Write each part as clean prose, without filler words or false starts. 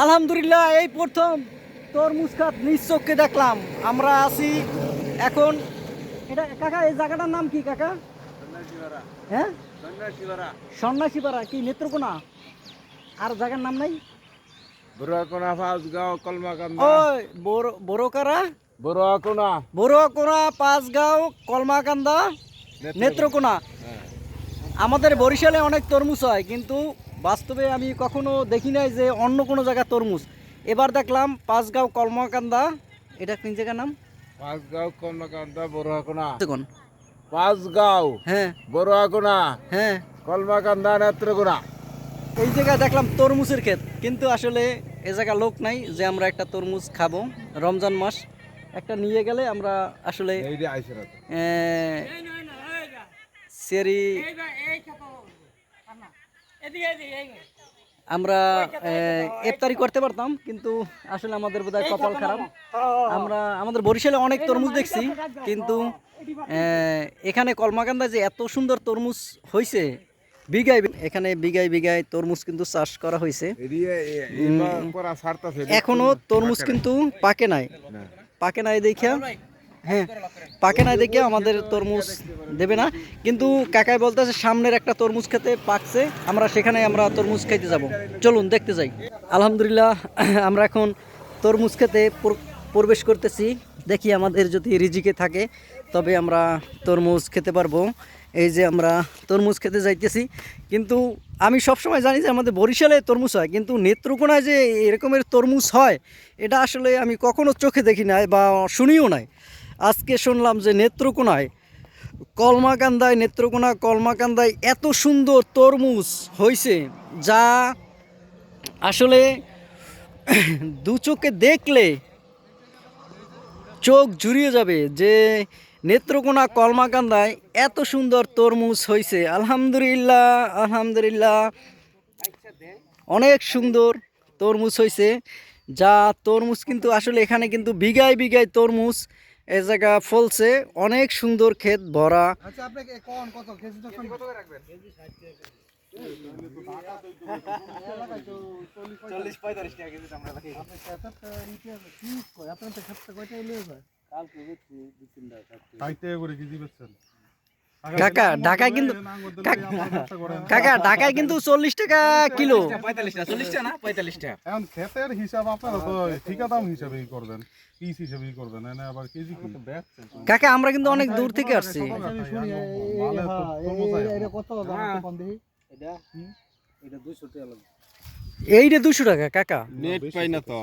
আলহামদুলিল্লাহ, এই প্রথম তরমুজ খাত নিজ চোখে দেখলাম। আমরা আছি এখন, এটা কাকা এই জায়গাটার নাম কি কাকা? হ্যাঁ, সন্ন্যাসীপাড়া কি নেত্রকোনা? আর জায়গার নাম নাই? বড়ুয়াকোনা পাঁচগাঁও কলমাকান্দা। ওই বড়োকারা, বড়ুয়াকোনা বড়ুয়াকোনা, পাঁচগাঁও, কলমাকান্দা, নেত্রকোনা। আমাদের বরিশালে অনেক তরমুজ হয়, কিন্তু বাস্তবে আমি কখনো দেখি নাই যে অন্য কোনো জায়গায় তরমুজ। এবার দেখলাম পাঁচগাঁও, কলমাকান্দা। এটা কোন জায়গার নাম? পাঁচগাঁও কলমাকান্দা বড়ুয়াকোনা। দেখুন, পাঁচগাঁও হ্যাঁ বড়ুয়াকোনা হ্যাঁ, কলমাকান্দা নেত্রকোনা। এই জায়গায় দেখলাম তরমুজের ক্ষেত, কিন্তু আসলে এ জায়গা লোক নাই যে আমরা একটা তরমুজ খাবো। রমজান মাস, একটা নিয়ে গেলে আমরা আসলে সেরি আমরা ইফতারি করতে পারতাম, কিন্তু আসলে আমাদের বোধহয় কপাল খারাপ। আমরা আমাদের বরিশালে অনেক তরমুজ দেখছি, কিন্তু এখানে কলমাকান্দা যে এত সুন্দর তরমুজ হয়েছে, এখানে বিঘায় বিঘায় তরমুজ কিন্তু চাষ করা হয়েছে। এখনো তরমুজ কিন্তু পাকে নাই, পাকে নাই দেখিয়া, হ্যাঁ পাকে নাই দেখিয়া আমাদের তরমুজ দেবে না। কিন্তু কাকাই বলতেছে সামনের একটা তরমুজ খেতে পাকছে, আমরা সেখানে আমরা তরমুজ খাইতে যাব। চলুন দেখতে যাই। আলহামদুলিল্লাহ, আমরা এখন তরমুজ খেতে প্রবেশ করতেছি। দেখি আমাদের যদি রিজিকে থাকে তবে আমরা তরমুজ খেতে পারবো। এই যে আমরা তরমুজ খেতে যাইতেছি, কিন্তু আমি সবসময় জানি যে আমাদের বরিশালে তরমুজ হয়, কিন্তু নেত্রকোনায় যে এরকমের তরমুজ হয় এটা আসলে আমি কখনো চোখে দেখি নাই বা শুনিও নাই। আজকে শুনলাম যে নেত্রকোনায় কলমাকান্দায় এত সুন্দর তরমুজ হয়েছে, যা আসলে দু চোখে দেখলে চোখ জুড়িয়ে যাবে যে নেত্রকোনা কলমাকান্দায় এত সুন্দর তরমুজ হয়েছে। আলহামদুলিল্লাহ, আলহামদুলিল্লাহ, অনেক সুন্দর তরমুজ হয়েছে। যা তরমুজ কিন্তু আসলে এখানে কিন্তু বিঘায় বিঘায় তরমুজ এ জায়গা ফলছে, অনেক সুন্দর ক্ষেত ভরা। কাকা ঢাকায় কিন্তু, কাকা ঢাকায় কিন্তু 40 টাকা কিলো। 45টা না 45টা। এখন ক্ষেতের হিসাব আপনারা তো ঠিকা দাম হিসাবেই করবেন, পিস হিসাবেই করবেন, না আবার কেজি কি? কাকা আমরা কিন্তু অনেক দূর থেকে আসছি। এইটা 200 টাকা কাকা। নেট পাই না তো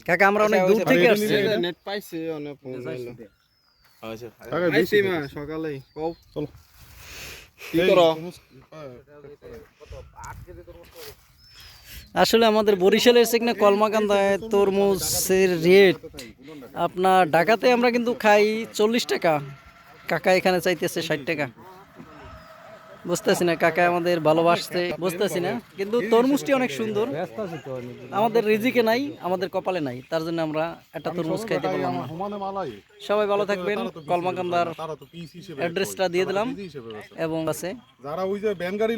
কাকা আমরা অনেক দূর থেকে আসছি। নেট পাইছে অনেক ফোন হইলো। আচ্ছা টাকা আইছি মা সকালেই কও চলো কি করো। আসলে আমাদের বরিশালের সেখানে কলমাকান্দায় তরমুজের রেট আপনার ঢাকাতে আমরা কিন্তু খাই 40 টাকা, কাকা এখানে চাইতেছে 60 টাকা। বুঝতেছি না কাকা আমাদের ভালোবাসতে, বুঝতেছি না, কিন্তু তরমুজটি অনেক সুন্দর। আমাদের রিজিকে নাই, আমাদের কপালে নাই, তার জন্য আমরা একটা তরমুজ খাইতে পারলাম না। সবাই ভালো থাকবেন। কলমাকান্দার অ্যাড্রেসটা দিয়ে দিলাম এবং আছে যারা ওই যে ব্যান গাড়ি